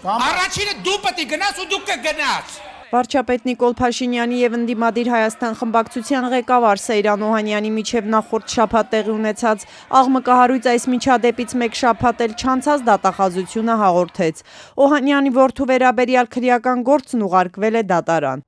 Առաջինը դու պետք է գնաս ու դու կգնաս։ Վարչապետ Նիկոլ Փաշինյանի եւ ընդդիմադիր Հայաստան խմբակցության ղեկավար Սեյրան Օհանյանի միջև նախորդ շաբաթ տեղի ունեցած աղմկահարույց այս միջադեպից մեկ շաբաթ էլ չանցած դատախազությունը հաղորդեց։ Օհանյանի որդու վերաբերյալ քրեական գործն ուղարկվել է դատարան։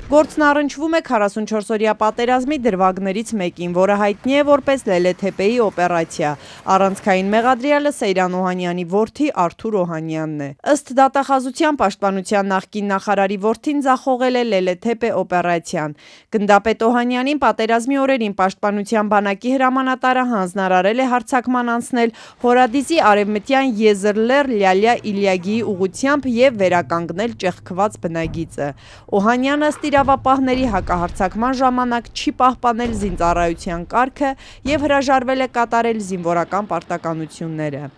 Գործն առնչվում է 44-օրյա պատերազմի դրվագներից մեկին, որը հայտնի է որպես Լելեթեփեի օպերացիա։ Առանցքային մեղադրյալը Սեյրան Օհանյանի որդի Արթուր Օհանյանն է։ Ըստ դատախազության պաշտպանության նախկին նախարարի որդին ձախողել է Լելեթեփե օպերացիան։ Գնդապետ Օհանյանին պատերազմի օրերին պաշտպանության բանակի հրամանատարը հանձնարարել է հարձակման անցնել Հորադիզի արևմտյան Եզրլեր-Լյալյա Իլյագիի ուղղությամբ եւ վերականգնել ճեղքված բնագիծը։ Օհանյանը իրավապահների հակահարձակման ժամանակ չի պահպանել զինծառայության կարգը եւ հրաժարվել է կատարել զինվորական պարտականությունները։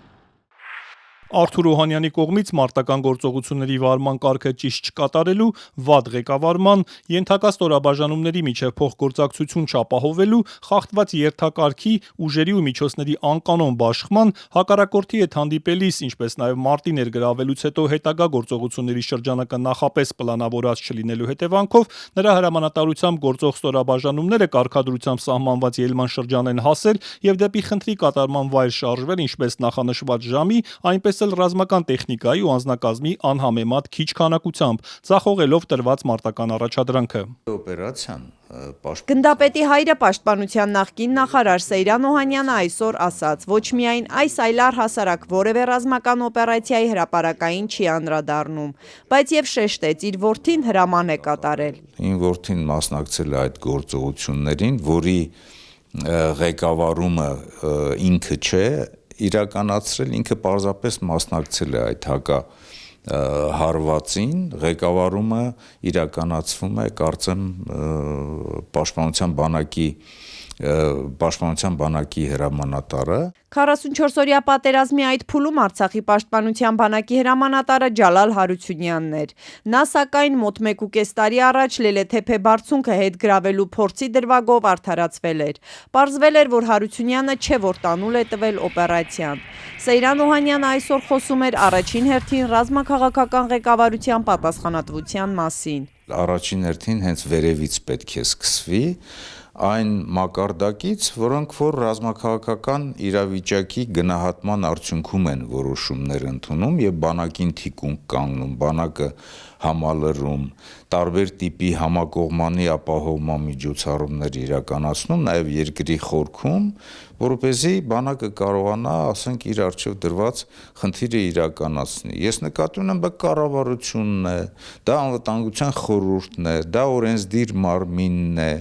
Արթուր Օհանյանի կողմից մարտական գործողությունների վարման կարգը ճիշտ չկատարելու, վատ ղեկավարման, ենթակա ստորաբաժանումների միջև փոխգործակցություն չապահովելու, խախտված երթակարգի, ուժերի ու միջոցների անկանոն բաշխման, հակառակորդի հետ հանդիպելիս, ինչպես նաև մարտի ներգրավելուց հետո հետագա գործողությունների շրջանակը նախապես պլանավորած չլինելու հետևանքով նրա հրամանատարությամբ գործող ստորաբաժանումները կարգադրությամբ սահմանված ելման շրջան են հասել եւ դեպի խնդրի կատարման վայր շարժվել, ինչպես նախանշված ժամի, այնպես ռազմական տեխնիկայի ու անձնակազմի անհամեմատ քիչ քանակությամբ, ձախողելով տրված մարտական առաջադրանքը։ Օպերացիան Գնդապետի հայրը պաշտպանության նախկին նախարար Սեյրան Օհանյանը այսօր ասաց, ոչ միայն այս, այլ առհասարակ որևէ ռազմական օպերացիայի հրապարակային չի անդրադառնում, բայց եւ շեշտեց, իր որդին հրաման է կատարել։ Իմ որդին մասնակցել է այդ գործողություններին, որի ղեկավարումը ինքը չէ իրականացրել, ինքը պարզապես մասնակցել է այդ հարվածին, ղեկավարումը իրականացվում է, կարծեմ, պաշտպանության բանակի հրամանատարը։ 44-օրյա պատերազմի այդ փուլում Արցախի պաշտպանության բանակի հրամանատարը Ջալալ Հարությունյանն էր։ Նա սակայն մոտ 1.5 տարի առաջ Լելեթեփե բարձունքը հետ գրավելու փորձի դրվագով արդարացվել էր։ Պարզվել էր, որ Հարությունյանը չէ, որ տանուլ է տվել օպերացիան։ Սեյրան Օհանյանը այսօր խոսում էր առաջին հերթին ռազմաքաղաքական ղեկավարության պատասխանատվության մասին։ Առաջին հերթին հենց վերևից պետք է սկսվի այն մակարդակից, որոնք որ ռազմաքաղաքական իրավիճակի գնահատման արդյունքում են որոշումներ ընդունում եւ բանակին թիկունք կանգնում, բանակը համալրում, տարբեր տիպի համակողմանի ապահովման միջոցառումներ իրականացնում, նաեւ երկրի խորքում, որպեսզի բանակը կարողանա, ասենք, իր առջև դրված խնդիրը իրականացնի։ Ես նկատի ունեմ, դա կառավարությունն է, դա անվտանգության խորհուրդն է, դա օրենսդիր մարմինն է,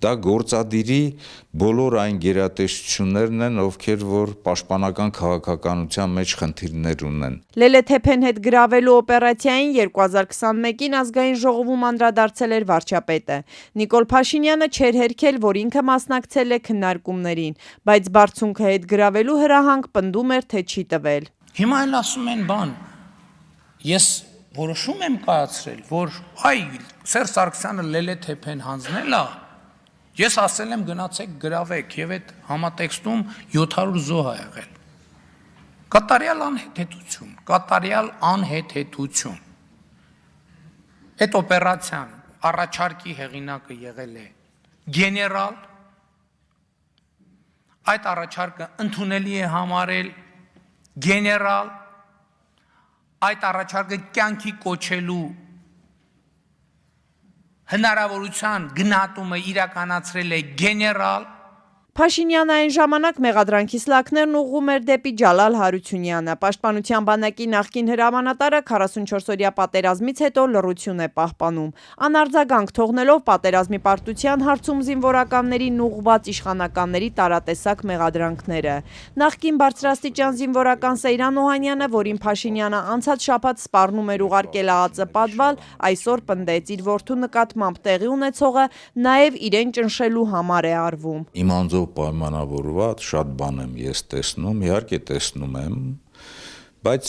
դա գործադիրի բոլոր այն գերատեսչություններն են, ովքեր որ պաշտպանական քաղաքականության մեջ խնդիրներ ունեն։ Լելեթեփեն հետ գրավելու օպերացիային 2021-ին ազգային ժողովում անդրադարձել էր վարչապետը։ Նիկոլ Փաշինյանը չէր հերքել, որ ինքը մասնակցել է քննարկումներին, բայց բարձունքը հետ գրավելու հրահանգ պնդում էր, թե չի տվել։ Հիմա էլ ասում են բան։ Ես որոշում եմ կայացրել, որ Սերժ Սարգսյանը Լելեթեփեն հանձնել է։ Ես ասել եմ գնացեք գրավեք եւ այդ համատեքստում 700 զոհ ա եղել։ Կատարյալ անհեթեթություն։ Այդ օպերացիան առաջարկի հեղինակը եղել է գեներալ, այդ առաջարկը ընդունելի է համարել գեներալ, այդ առաջարկը կյանքի կոչելու հնարավորության գնահատումը իրականացրել է գեներալ։ Փաշինյանը այն ժամանակ մեղադրանքի սլաքներն ուղղում էր դեպի Ջալալ Հարությունյանը։ Պաշտպանության բանակի նախկին հրամանատարը 44-օրյա պատերազմից հետո լռություն է պահպանում, անարձագանք թողնելով պատերազմի պարտության հարցում զինվորականներին ուղղված իշխանականների տարատեսակ մեղադրանքները։ Նախկին բարձրաստիճան զինվորական Սեյրան Օհանյանը, որին Փաշինյանը անցած շաբաթ սպառնում էր ուղարկել ԱԱԾ պատվալ, այսօր պնդեց, իր որդու նկատմամբ տեղի ունեցողը նաև իրեն ճնշելու համար է արվում։ Իմ անձով պայմանավորված շատ բան եմ ես տեսնում, իհարկե տեսնում եմ, բայց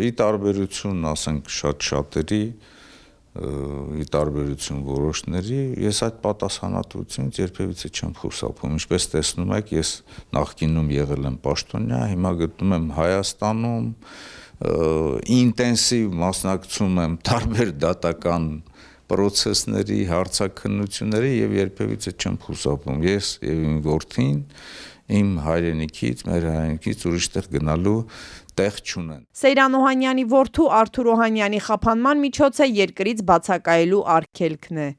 ի տարբերություն, ասենք, շատ-շատերի, ի տարբերություն որոշների, ես այդ պատասխանատվությունից երբևիցե չեմ խուսափում։ Ինչպես տեսնում եք, ես նախկինում եղել եմ պաշտոնյա, հիմա գտնում եմ Հայաստանում, ինտենսիվ մասնակցում եմ տարբեր դատական պրոցեսների, հարցաքննությունների եւ երբևիցե չեմ խուսափում։ Ես եւ իմ որդին իմ հայրենիքից, մեր հայրենիքից ուրիշտեղ գնալու տեղ չունեն։ Սեյրան Օհանյանի որդու Արթուր Օհանյանի խափանման միջոցը երկրից բացակայելու արգելքն է։